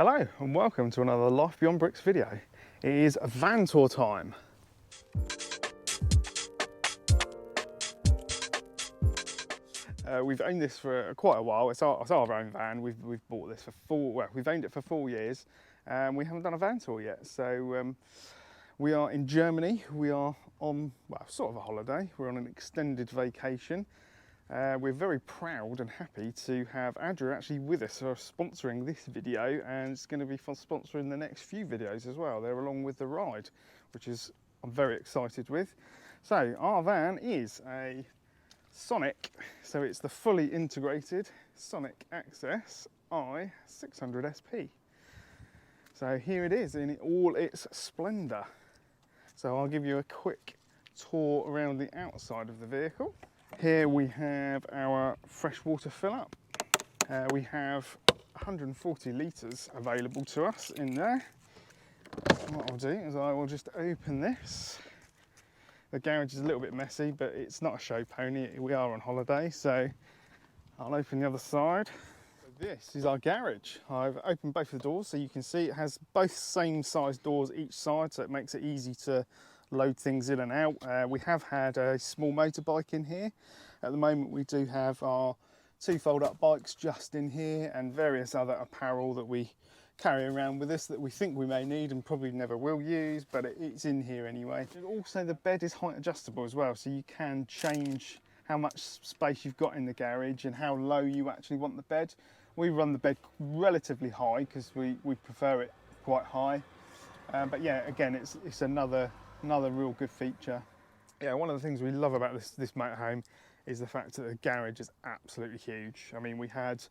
Hello and welcome to another Life Beyond Bricks video. It is van tour time. We've owned this for quite a while. It's our own van. We've bought this for we've owned it for 4 years and we haven't done a van tour yet. So we are in Germany. We are on, well, sort of a holiday. We're on an extended vacation. We're very proud and happy to have Adria actually with us for sponsoring this video, and it's going to be sponsoring the next few videos as well. They're along with the ride, which is I'm very excited with. So our van is a Sonic, so it's the fully integrated Sonic Access i600SP. So here it is in all its splendour. So I'll give you a quick tour around the outside of the vehicle. Here we have our freshwater fill up. We have 140 litres available to us in there. What I'll do is I will just open this. The garage is a little bit messy, but it's not a show pony. We are on holiday, so I'll open the other side. So this is our garage. I've opened both the doors so you can see it has both same size doors each side, so it makes it easy to load things in and out. We have had a small motorbike in here. At the moment we do have our 2 fold-up bikes just in here and various other apparel that we carry around with us that we think we may need and probably never will use, but it's in here anyway. And also the bed is height adjustable as well, so you can change how much space you've got in the garage and how low you actually want the bed. We run the bed relatively high because we prefer it quite high, but yeah, again it's another real good feature. Yeah, one of the things we love about this motorhome is the fact that the garage is absolutely huge. I mean, we had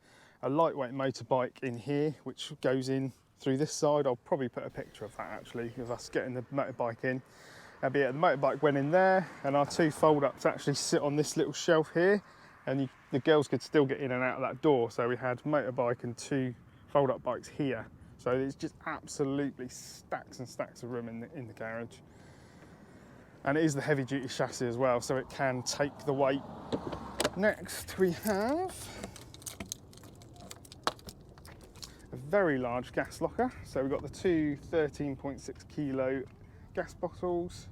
a lightweight motorbike in here which goes in through this side. I'll probably put a picture of that actually, of us getting the motorbike in. But yeah, the motorbike went in there and our 2 fold-ups actually sit on this little shelf here, and the girls could still get in and out of that door. So we had motorbike and 2 fold-up bikes here. So it's just absolutely stacks and stacks of room in the garage. And it is the heavy duty chassis as well, so it can take the weight. Next we have a very large gas locker. So we've got the 2 13.6 kilo gas bottles,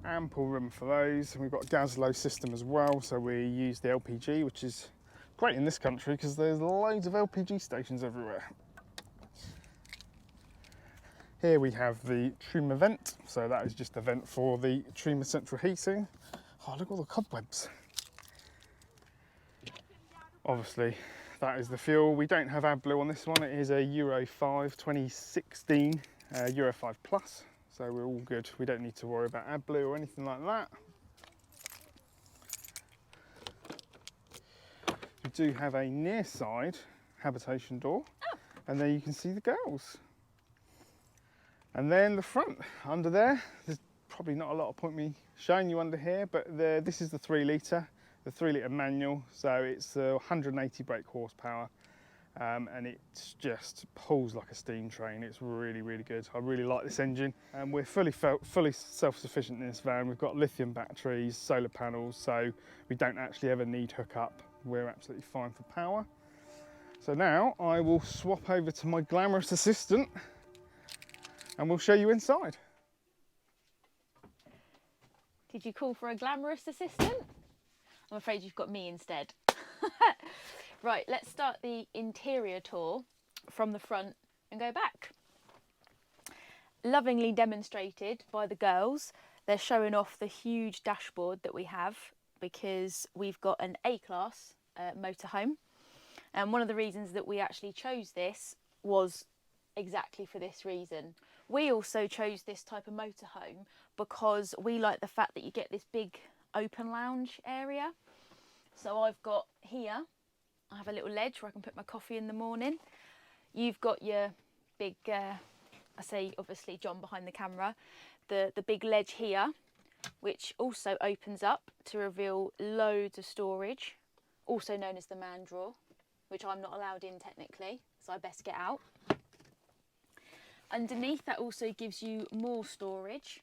ample room for those. And we've got a Gaslow system as well, so we use the LPG, which is great in this country because there's loads of LPG stations everywhere. Here we have the Truma vent, so that is just a vent for the Truma central heating. Oh, look at all the cobwebs. Obviously, that is the fuel. We don't have AdBlue on this one. It is a Euro 5 2016, Euro 5 Plus, so we're all good. We don't need to worry about AdBlue or anything like that. We do have a near side habitation door, and there you can see the girls. And then the front, under there, there's probably not a lot of point me showing you under here, but this is the 3 litre manual, so it's 180 brake horsepower, and it just pulls like a steam train. It's really, really good. I really like this engine, and we're fully self-sufficient in this van. We've got lithium batteries, solar panels, so we don't actually ever need hookup. We're absolutely fine for power. So now I will swap over to my glamorous assistant, and we'll show you inside. Did you call for a glamorous assistant? I'm afraid you've got me instead. Right, let's start the interior tour from the front and go back. Lovingly demonstrated by the girls. They're showing off the huge dashboard that we have because we've got an A-class motorhome. And one of the reasons that we actually chose this was exactly for this reason. We also chose this type of motorhome because we like the fact that you get this big open lounge area. So I've got here, I have a little ledge where I can put my coffee in the morning. You've got your big, I say obviously John behind the camera, the big ledge here, which also opens up to reveal loads of storage, also known as the man drawer, which I'm not allowed in technically, so I best get out. Underneath that also gives you more storage,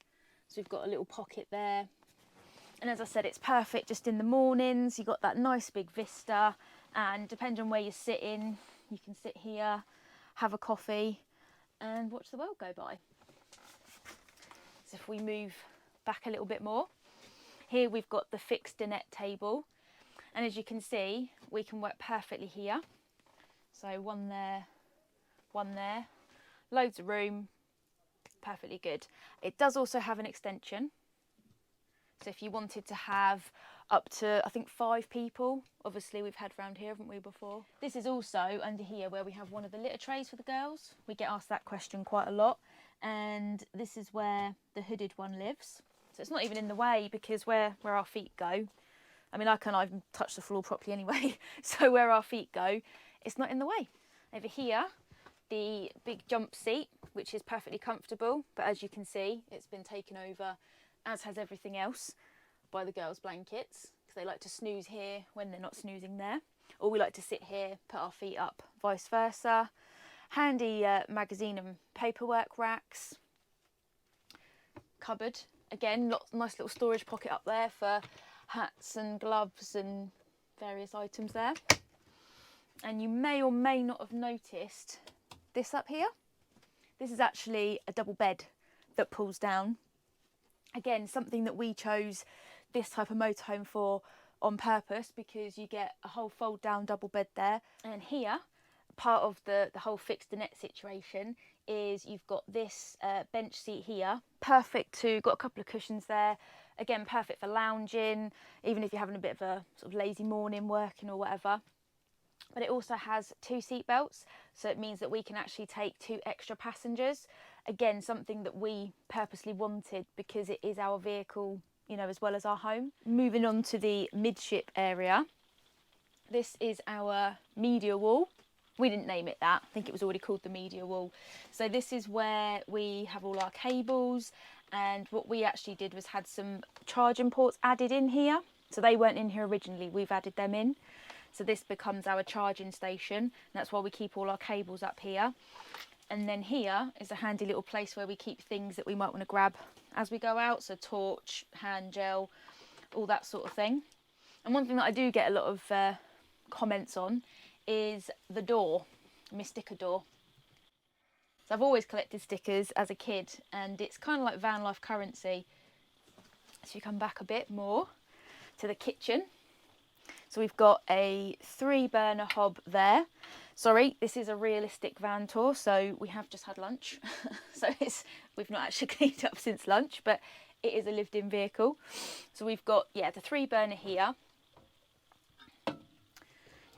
so we've got a little pocket there, and as I said, it's perfect just in the mornings. You've got that nice big vista, and depending on where you're sitting, you can sit here, have a coffee and watch the world go by. So if we move back a little bit more, here we've got the fixed dinette table, and as you can see, we can work perfectly here. So one there, loads of room, perfectly good. It does also have an extension, so if you wanted to have up to, I think, 5 people, obviously we've had round here, haven't we, before? This is also under here where we have one of the litter trays for the girls. We get asked that question quite a lot, and this is where the hooded one lives. So it's not even in the way, because where our feet go, I mean, I can't even touch the floor properly anyway, so where our feet go, it's not in the way. Over here, the big jump seat, which is perfectly comfortable, but as you can see, it's been taken over, as has everything else, by the girls' blankets, because they like to snooze here when they're not snoozing there, or we like to sit here, put our feet up, vice versa. Handy magazine and paperwork racks. Cupboard, again, nice little storage pocket up there for hats and gloves and various items there. And you may or may not have noticed this up here. This is actually a double bed that pulls down. Again, something that we chose this type of motorhome for on purpose, because you get a whole fold down double bed there. And here, part of the whole fixed dinette situation is you've got this bench seat here, perfect to, got a couple of cushions there, again perfect for lounging, even if you're having a bit of a sort of lazy morning working or whatever. But it also has 2 seat belts, so it means that we can actually take 2 extra passengers. Again, something that we purposely wanted, because it is our vehicle, you know, as well as our home. Moving on to the midship area, this is our media wall. We didn't name it that, I think it was already called the media wall. So this is where we have all our cables, and what we actually did was had some charging ports added in here. So they weren't in here originally, we've added them in. So this becomes our charging station, and that's why we keep all our cables up here. And then here is a handy little place where we keep things that we might want to grab as we go out, so torch, hand gel, all that sort of thing. And one thing that I do get a lot of comments on is the door, my sticker door. So I've always collected stickers as a kid, and it's kind of like van life currency. So you come back a bit more to the kitchen. So we've got a 3-burner hob there. Sorry, this is a realistic van tour, so we have just had lunch. So we've not actually cleaned up since lunch, but it is a lived-in vehicle. So we've got, yeah, the 3-burner here.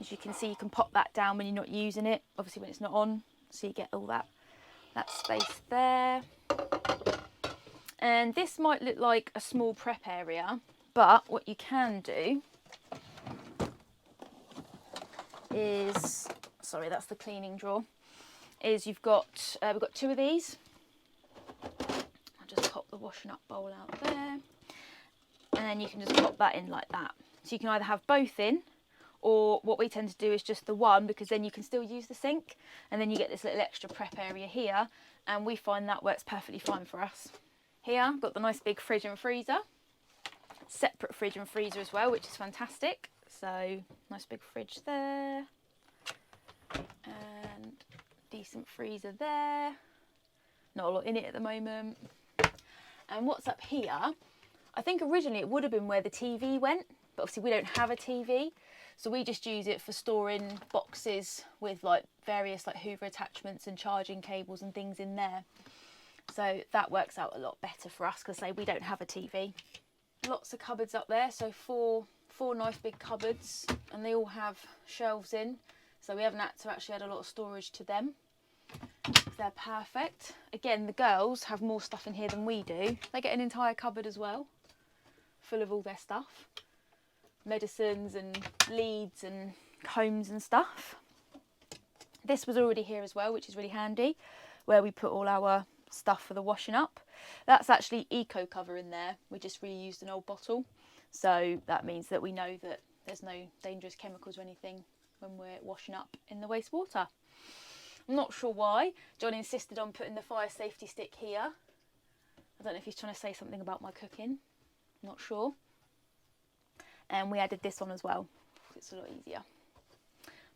As you can see, you can pop that down when you're not using it, obviously when it's not on, so you get all that space there. And this might look like a small prep area, but what you can do is, sorry, that's the cleaning drawer, is you've got, we've got 2 of these. I'll just pop the washing up bowl out there, and then you can just pop that in like that. So you can either have both in, or what we tend to do is just the one, because then you can still use the sink, and then you get this little extra prep area here, and we find that works perfectly fine for us. Here I've got the nice big fridge and freezer, separate fridge and freezer as well, which is fantastic. So nice big fridge there, and decent freezer there, not a lot in it at the moment. And what's up here, I think originally it would have been where the TV went, but obviously we don't have a TV, so we just use it for storing boxes with like various like Hoover attachments and charging cables and things in there. So that works out a lot better for us, because say we don't have a TV. Lots of cupboards up there, so four nice big cupboards, and they all have shelves in, so we haven't had to actually add a lot of storage to them. They're perfect. Again, the girls have more stuff in here than we do. They get an entire cupboard as well, full of all their stuff. Medicines and leads and combs and stuff. This was already here as well, which is really handy, where we put all our stuff for the washing up. That's actually eco cover in there. We just reused an old bottle, so that means that we know that there's no dangerous chemicals or anything when we're washing up in the wastewater. I'm not sure why John insisted on putting the fire safety stick here. I don't know if he's trying to say something about my cooking, I'm not sure. And we added this on as well, it's a lot easier.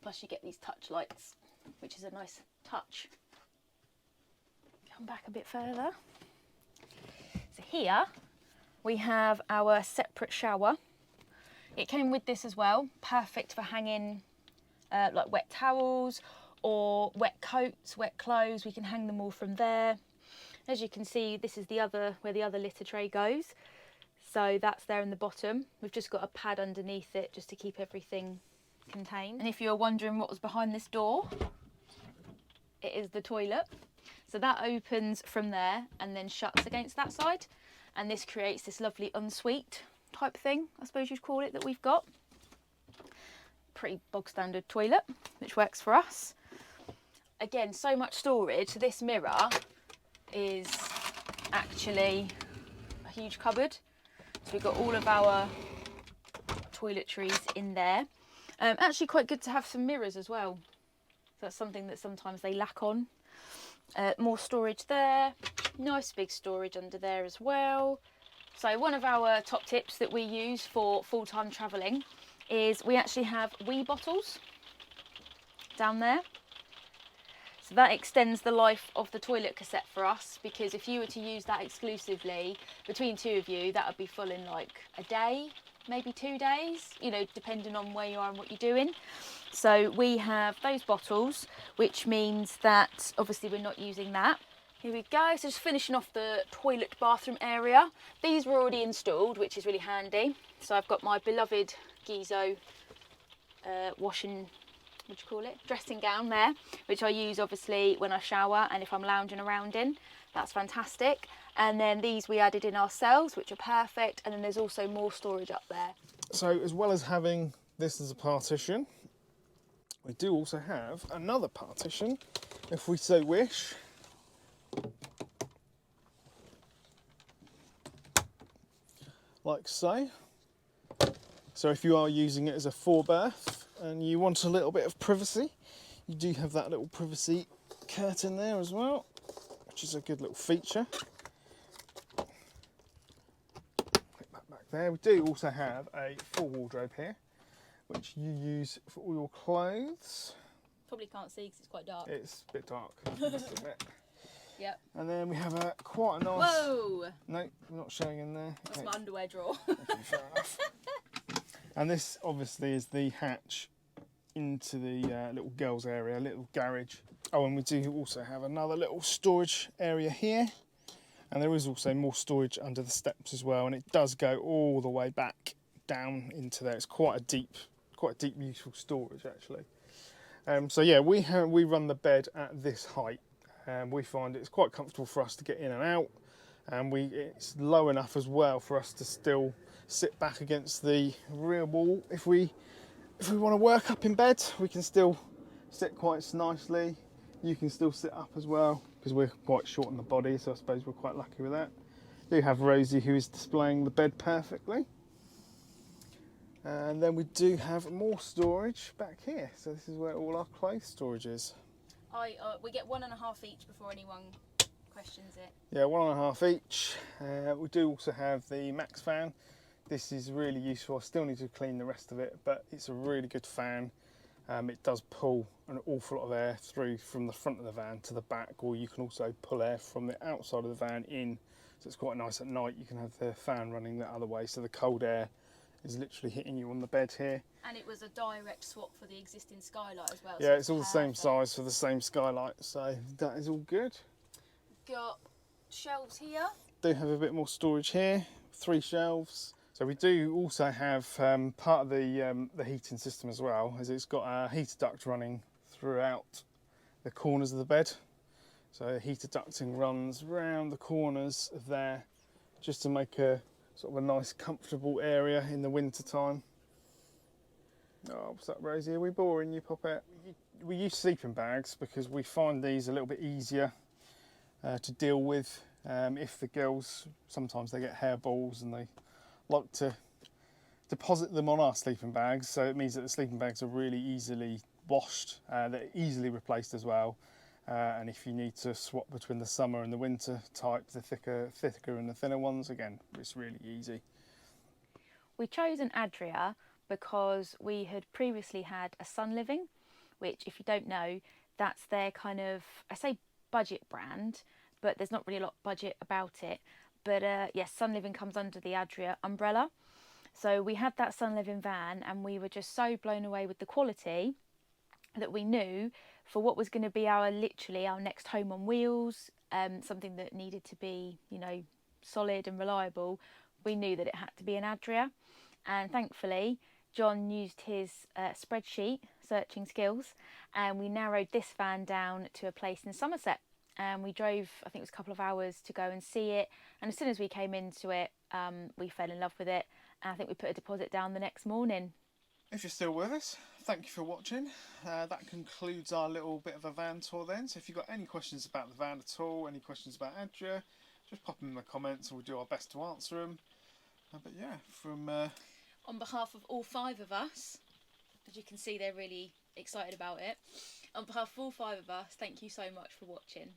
Plus you get these touch lights, which is a nice touch. Come back a bit further. So here we have our separate shower. It came with this as well, perfect for hanging like wet towels or wet coats, wet clothes. We can hang them all from there. As you can see, this is where the other litter tray goes. So that's there in the bottom. We've just got a pad underneath it just to keep everything contained. And if you're wondering what was behind this door, it is the toilet. So that opens from there and then shuts against that side. And this creates this lovely ensuite type thing, I suppose you'd call it, that we've got. Pretty bog standard toilet, which works for us. Again, so much storage. So this mirror is actually a huge cupboard. So we've got all of our toiletries in there. Actually quite good to have some mirrors as well. So that's something that sometimes they lack on. More storage there, nice big storage under there as well. So one of our top tips that we use for full-time travelling is we actually have wee bottles down there. So that extends the life of the toilet cassette for us, because if you were to use that exclusively between two of you, that would be full in like a day, maybe 2 days, you know, depending on where you are and what you're doing. So we have those bottles, which means that obviously we're not using that. Here we go, so just finishing off the toilet bathroom area. These were already installed, which is really handy. So I've got my beloved Gizo dressing gown there, which I use obviously when I shower and if I'm lounging around in. That's fantastic. And then these we added in ourselves, which are perfect. And then there's also more storage up there. So as well as having this as a partition, we do also have another partition, if we so wish. Like so. So if you are using it as a 4-berth and you want a little bit of privacy, you do have that little privacy curtain there as well, which is a good little feature. Click that back there. We do also have a full wardrobe here, which you use for all your clothes. Probably can't see because it's quite dark. It's a bit dark, I must admit. Yep. And then we have quite a nice... Whoa! No, we're not showing in there. That's my underwear drawer. Okay, fair enough. And this obviously is the hatch into the little girls area, little garage. Oh, and we do also have another little storage area here. And there is also more storage under the steps as well. And it does go all the way back down into there. It's quite a deep, useful storage actually. So yeah, we run the bed at this height. We find it's quite comfortable for us to get in and out, and it's low enough as well for us to still sit back against the rear wall. If we want to work up in bed, we can still sit quite nicely. You can still sit up as well, because we're quite short on the body, so I suppose we're quite lucky with that. We do have Rosie, who is displaying the bed perfectly. And then we do have more storage back here. So this is where all our clothes storage is. We get 1.5 each before anyone questions it. Yeah, 1.5 each. We do also have the Max fan. This is really useful. I still need to clean the rest of it, but it's a really good fan. It does pull an awful lot of air through from the front of the van to the back, or you can also pull air from the outside of the van in. So it's quite nice at night. You can have the fan running the other way, so the cold air is literally hitting you on the bed here. And it was a direct swap for the existing skylight as well. Yeah, so it's all the same size for the same skylight, so that is all good. Got shelves here. Do have a bit more storage here, 3 shelves. So we do also have part of the heating system as well, as it's got a heater duct running throughout the corners of the bed. So heater ducting runs round the corners of there, just to make a sort of a nice comfortable area in the winter time. Oh, what's that, Rosie? Are we boring you, Poppet? We use sleeping bags because we find these a little bit easier to deal with. If the girls, sometimes they get hairballs and they like to deposit them on our sleeping bags, so it means that the sleeping bags are really easily washed. They're easily replaced as well. And if you need to swap between the summer and the winter type, the thicker and the thinner ones, again, it's really easy. We chose an Adria because we had previously had a Sun Living, which, if you don't know, That's their kind of, I say budget brand, but there's not really a lot of budget about it. But yes, Sun Living comes under the Adria umbrella. So we had that Sun Living van, and we were just so blown away with the quality that we knew for what was going to be literally our next home on wheels, something that needed to be, you know, solid and reliable. We knew that it had to be an Adria, and thankfully John used his spreadsheet searching skills, and we narrowed this van down to a place in Somerset. And we drove, I think it was a couple of hours to go and see it. And as soon as we came into it, we fell in love with it. And I think we put a deposit down the next morning. If you're still with us, thank you for watching. That concludes our little bit of a van tour then. So if you've got any questions about the van at all, any questions about Adria, just pop them in the comments and we'll do our best to answer them. But yeah, from... On behalf of all 5 of us, as you can see, they're really excited about it. On behalf of all 5 of us, thank you so much for watching.